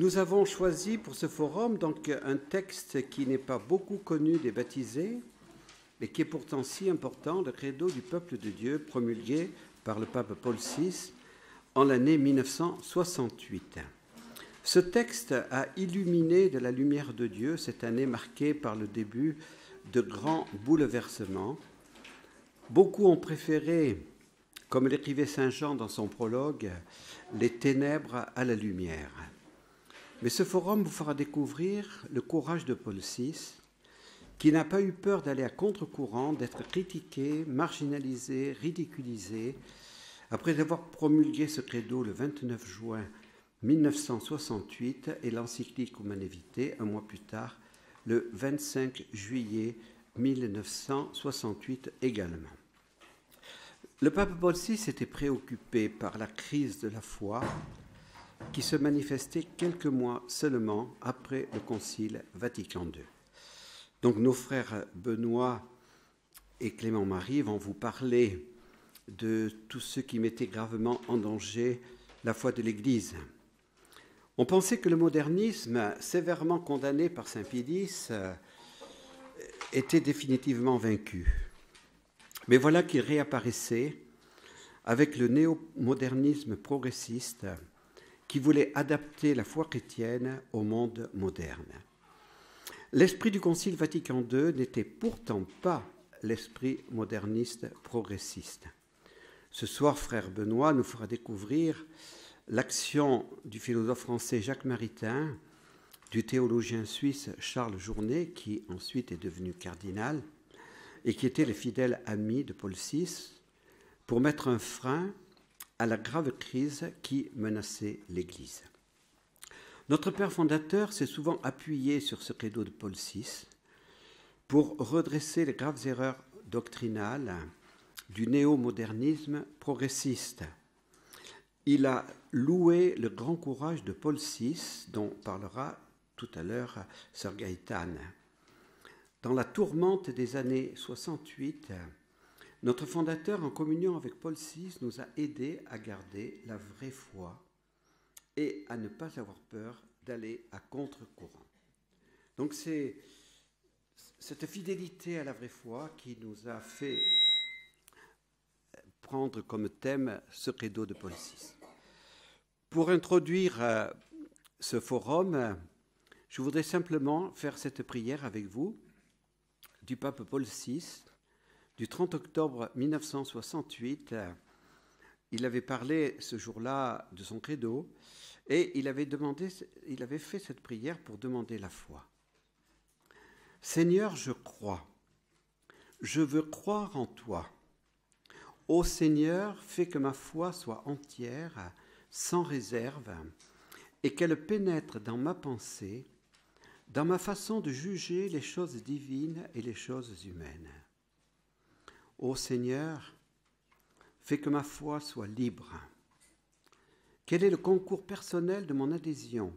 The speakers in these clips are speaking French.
Nous avons choisi pour ce forum donc un texte qui n'est pas beaucoup connu des baptisés, mais qui est pourtant si important, le credo du peuple de Dieu, promulgué par le pape Paul VI en l'année 1968. Ce texte a illuminé de la lumière de Dieu cette année marquée par le début de grands bouleversements. Beaucoup ont préféré, comme l'écrivait Saint Jean dans son prologue, les ténèbres à la lumière. Mais ce forum vous fera découvrir le courage de Paul VI, qui n'a pas eu peur d'aller à contre-courant, d'être critiqué, marginalisé, ridiculisé, après avoir promulgué ce credo le 29 juin 1968 et l'encyclique Humanae Vitae un mois plus tard, le 25 juillet 1968 également. Le pape Paul VI était préoccupé par la crise de la foi qui se manifestait quelques mois seulement après le Concile Vatican II. Donc nos frères Benoît et Clément-Marie vont vous parler de tout ce qui mettait gravement en danger la foi de l'Église. On pensait que le modernisme, sévèrement condamné par saint Pie X, était définitivement vaincu. Mais voilà qu'il réapparaissait avec le néo-modernisme progressiste qui voulait adapter la foi chrétienne au monde moderne. L'esprit du Concile Vatican II n'était pourtant pas l'esprit moderniste progressiste. Ce soir, frère Benoît nous fera découvrir l'action du philosophe français Jacques Maritain, du théologien suisse Charles Journet, qui ensuite est devenu cardinal, et qui était le fidèle ami de Paul VI, pour mettre un frein à la grave crise qui menaçait l'Église. Notre père fondateur s'est souvent appuyé sur ce credo de Paul VI pour redresser les graves erreurs doctrinales du néo-modernisme progressiste. Il a loué le grand courage de Paul VI, dont parlera tout à l'heure sœur Gaëtane. Dans la tourmente des années 68, notre fondateur, en communion avec Paul VI, nous a aidés à garder la vraie foi et à ne pas avoir peur d'aller à contre-courant. Donc c'est cette fidélité à la vraie foi qui nous a fait prendre comme thème ce credo de Paul VI. Pour introduire ce forum, je voudrais simplement faire cette prière avec vous du pape Paul VI, du 30 octobre 1968. Il avait parlé ce jour-là de son credo et il avait fait cette prière pour demander la foi. Seigneur, je crois. Je veux croire en toi. Ô Seigneur, fais que ma foi soit entière, sans réserve, et qu'elle pénètre dans ma pensée, dans ma façon de juger les choses divines et les choses humaines. Ô Seigneur, fais que ma foi soit libre. Quel est le concours personnel de mon adhésion?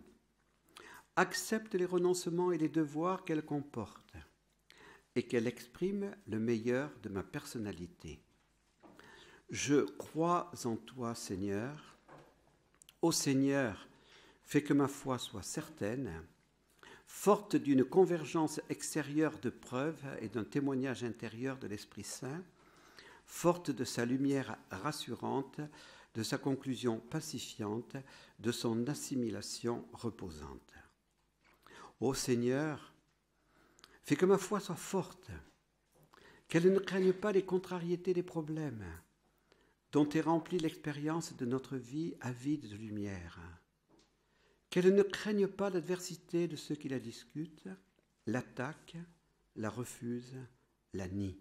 Accepte les renoncements et les devoirs qu'elle comporte, et qu'elle exprime le meilleur de ma personnalité. Je crois en toi, Seigneur. Ô Seigneur, fais que ma foi soit certaine, forte d'une convergence extérieure de preuves et d'un témoignage intérieur de l'Esprit Saint, forte de sa lumière rassurante, de sa conclusion pacifiante, de son assimilation reposante. Ô Seigneur, fais que ma foi soit forte, qu'elle ne craigne pas les contrariétés des problèmes, dont est remplie l'expérience de notre vie avide de lumière. Qu'elle ne craigne pas l'adversité de ceux qui la discutent, l'attaquent, la refusent, la nient.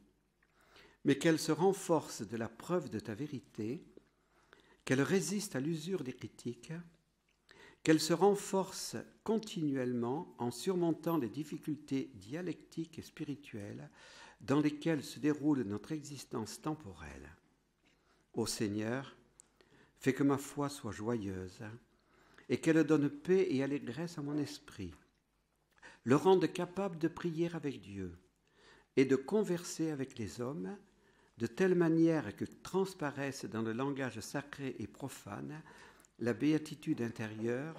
Mais qu'elle se renforce de la preuve de ta vérité, qu'elle résiste à l'usure des critiques, qu'elle se renforce continuellement en surmontant les difficultés dialectiques et spirituelles dans lesquelles se déroule notre existence temporelle. Ô Seigneur, fais que ma foi soit joyeuse et qu'elle donne paix et allégresse à mon esprit, le rende capable de prier avec Dieu et de converser avec les hommes de telle manière que transparaisse dans le langage sacré et profane la béatitude intérieure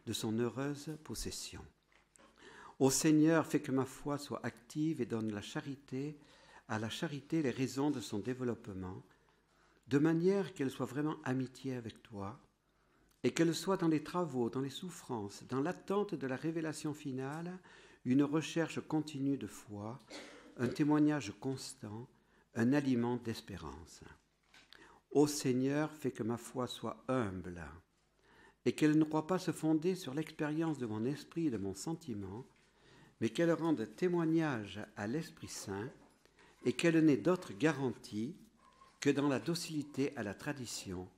de son heureuse possession. Ô Seigneur, fais que ma foi soit active et donne à la charité les raisons de son développement, de manière qu'elle soit vraiment amitié avec toi, et qu'elle soit dans les travaux, dans les souffrances, dans l'attente de la révélation finale, une recherche continue de foi, un témoignage constant, un aliment d'espérance. Ô Seigneur, fais que ma foi soit humble, et qu'elle ne croit pas se fonder sur l'expérience de mon esprit et de mon sentiment, mais qu'elle rende témoignage à l'Esprit Saint, et qu'elle n'ait d'autre garantie que dans la docilité à la tradition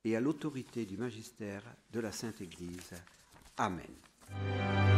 et à l'autorité du magistère de la Sainte Église. Amen.